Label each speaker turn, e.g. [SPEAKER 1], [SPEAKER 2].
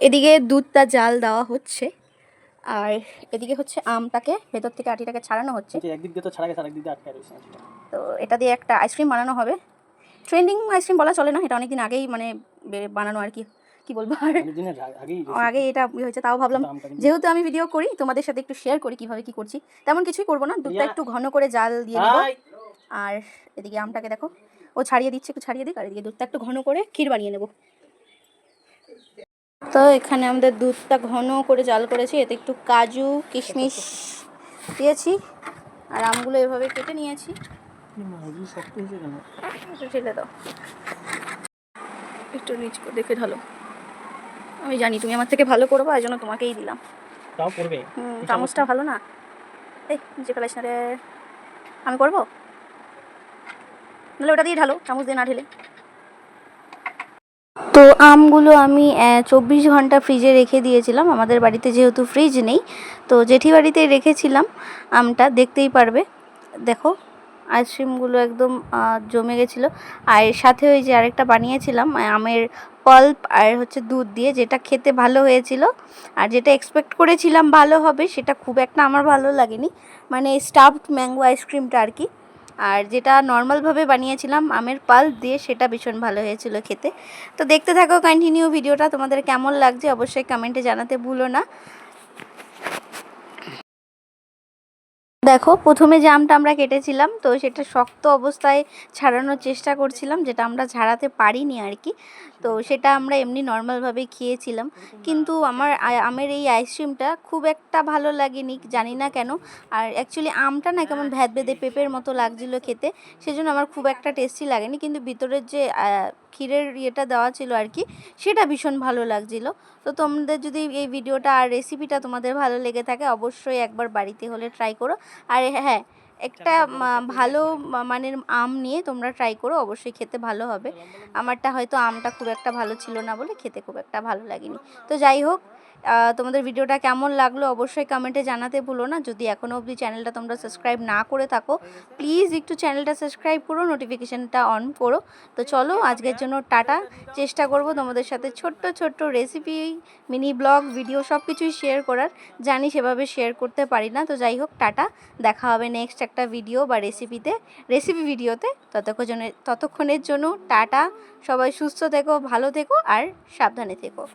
[SPEAKER 1] এদিকে দুধটা জাল দেওয়া হচ্ছে আর এদিকে হচ্ছে আমটাকে ভেতর থেকে আটিটাকে ছাড়ানো হচ্ছে।
[SPEAKER 2] একদিক দিয়ে তো ছাড়া গেছে, আরেকদিক দিয়ে আটকে রয়েছে।
[SPEAKER 1] তো এটা দিয়ে একটা আইসক্রিম বানানো হবে। ট্রেন্ডিং আইসক্রিম বলা চলে না, এটা অনেকদিন আগেই মানে বানানো আর কি, কি বলবো আর আগে এটা হয়েছে। তাও ভাবলাম যেহেতু আমি ভিডিও করি তোমাদের সাথে একটু শেয়ার করি কিভাবে কি করছি। তেমন কিছুই করবো না, দুধটা একটু ঘন করে জাল দিয়ে নেবো। আর এদিকে আমটাকে দেখো ও ছাড়িয়ে দিচ্ছে, একটু ছাড়িয়ে দিক। আর এদিকে দুধটা একটু ঘন করে ক্ষীর বানিয়ে নেবো। তো এখানে আমাদের দুধটা ঘন করে জাল করেছি, এতে একটু কাজু কিশমিশ দিয়েছি আর আমগুলো এভাবে কেটে নিয়েছি। ঢেলে দাও, একটু নিচ দেখে ঢালো। আমি জানি তুমি আমার থেকে ভালো করবো, এই জন্য তোমাকেই দিলাম।
[SPEAKER 2] তাও করবে,
[SPEAKER 1] চামচটা ভালো না, এই নিচে ফেলাইস না রে। আমি করবো, নাহলে ওটা দিয়ে ঢালো, চামচ দিয়ে না ঢেলে। তো আমগুলো আমি 24 ঘন্টা ফ্রিজে রেখে দিয়েছিলাম। আমাদের বাড়িতে যেহেতু ফ্রিজ নেই, তো জেঠি বাড়িতেই রেখেছিলাম আমটা, দেখতেই পারবে। দেখো আইসক্রিমগুলো একদম জমে গেছিলো। আর এর সাথে ওই যে আরেকটা বানিয়েছিলাম আমের পাল্প আর হচ্ছে দুধ দিয়ে, যেটা খেতে ভালো হয়েছিল। আর যেটা এক্সপেক্ট করেছিলাম ভালো হবে সেটা খুব একটা আমার ভালো লাগেনি, মানে স্টাফড ম্যাঙ্গো আইসক্রিমটা আর কি। আর যেটা নর্মালভাবে বানিয়েছিলাম আমের পাল্প দিয়ে, সেটা ভীষণ ভালো হয়েছিল খেতে। তো দেখতে থাকো কন্টিনিউ ভিডিওটা, তোমাদের কেমন লাগছে অবশ্যই কমেন্টে জানাতে ভুলো না। দেখো প্রথমে যে আমটা আমরা কেটেছিলাম, তো সেটা শক্ত অবস্থায় ছাড়ানোর চেষ্টা করছিলাম, যেটা আমরা ঝাড়াতে পারিনি আর কি। তো সেটা আমরা এমনি নর্মালভাবে খেয়েছিলাম, কিন্তু আমার আমের এই আইসক্রিমটা খুব একটা ভালো লাগেনি, জানি না কেন। আর অ্যাকচুয়ালি আমটা না কেমন ভ্যাদ ভেদে পেঁপের মতো লাগছিলো খেতে, সেজন্য আমার খুব একটা টেস্টি লাগেনি। কিন্তু ভিতরের যে ক্ষীরের ইয়েটা দেওয়া ছিল আর কি, সেটা ভীষণ ভালো লাগছিলো। তো তোমাদের যদি এই ভিডিওটা আর রেসিপিটা তোমাদের ভালো লেগে থাকে, অবশ্যই একবার বাড়িতে হলে ট্রাই করো। আর হ্যাঁ, একটা ভালো মানের আম নিয়ে তোমরা ট্রাই করো, অবশ্যই খেতে ভালো হবে। আমারটা হয়তো আমটা খুব একটা ভালো ছিল না বলে খেতে খুব একটা ভালো লাগেনি। তো যাই হোক, তোমাদের ভিডিওটা কেমন লাগলো অবশ্যই কমেন্টে জানাতে ভুলো না। যদি এখনও অবধি চ্যানেলটা তোমরা সাবস্ক্রাইব না করে থাকো, প্লিজ একটু চ্যানেলটা সাবস্ক্রাইব করো, নোটিফিকেশানটা অন করো। তো চলো আজকের জন্য টাটা। চেষ্টা করব তোমাদের সাথে ছোট্ট ছোট্ট রেসিপি, মিনি ব্লগ, ভিডিও সব কিছুই শেয়ার করার, জানি সেভাবে শেয়ার করতে পারি না। তো যাই হোক, টাটা, দেখা হবে নেক্সট একটা ভিডিও বা রেসিপি ভিডিওতে। ততক্ষণের জন্য টাটা, সবাই সুস্থ থেকো, ভালো থেকো আর সাবধানে থেকো।